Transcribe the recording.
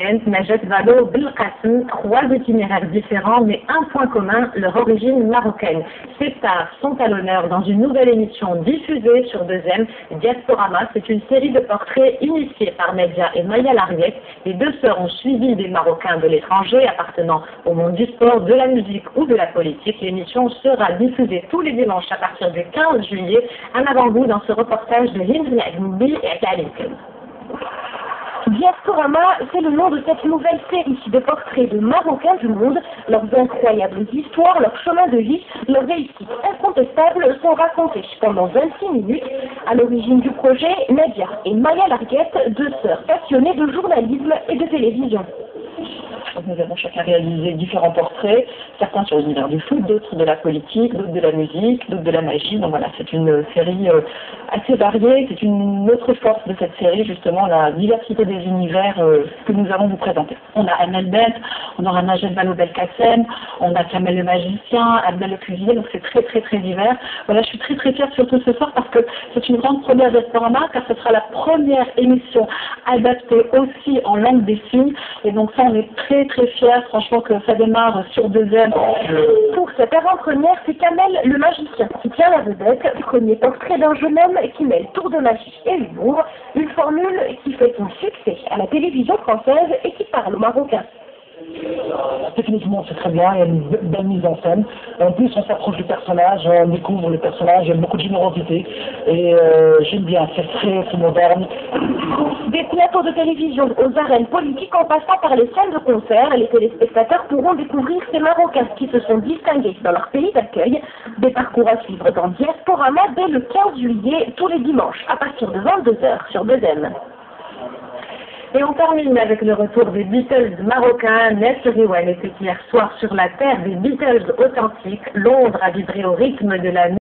Kent, Majed Valo, Belkacem, 3 itinéraires différents mais un point commun, leur origine marocaine. Ces stars sont à l'honneur dans une nouvelle émission diffusée sur 2M, Diasporama. C'est une série de portraits initiés par Media et Maya Larguette. Les deux sœurs ont suivi des Marocains de l'étranger appartenant au monde du sport, de la musique ou de la politique. L'émission sera diffusée tous les dimanches à partir du 15 juillet. Un avant-goût dans ce reportage de Hind Agmoubi et Kalinken. Diasporama, c'est le nom de cette nouvelle série de portraits de Marocains du monde. Leurs incroyables histoires, leur chemin de vie, leurs réussites incontestables sont racontées pendant 26 minutes. À l'origine du projet, Nadia et Maya Larguette, deux sœurs passionnées de journalisme et de télévision. Nous avons chacun réalisé différents portraits, certains sur l'univers du foot, d'autres de la politique, d'autres de la musique, d'autres de la magie. Donc voilà, c'est une série assez variée. C'est une autre force de cette série, justement, la diversité des univers que nous allons vous présenter. On a Amel Bent, on aura Majed Valo Belkacem, on a Kamel le magicien, Abdel le cuisinier, donc c'est très divers. Voilà, je suis très fière surtout ce soir parce que c'est une grande première Diasporama, car ce sera la première émission adaptée aussi en langue des signes. Et donc ça, on est très fiers, franchement, que ça démarre sur 2M. Pour cette avant-première, c'est Kamel le magicien qui tient la vedette. Premier portrait d'un jeune homme qui mêle tour de magie et humour, une formule qui fait son succès à la télévision française et qui parle aux Marocains. Techniquement, c'est très bien, il y a une belle mise en scène. En plus, on s'approche du personnage, on découvre le personnage, il y a beaucoup de générosité. Et j'aime bien, c'est très moderne. Des plateaux de télévision aux arènes politiques en passant par les salles de concert, les téléspectateurs pourront découvrir ces Marocains qui se sont distingués dans leur pays d'accueil. Des parcours à suivre dans Diasporama dès le 15 juillet, tous les dimanches, à partir de 22h sur 2M. Et on termine avec le retour des Beatles marocains. Ness Riwan était hier soir sur la terre des Beatles authentiques. Londres a vibré au rythme de la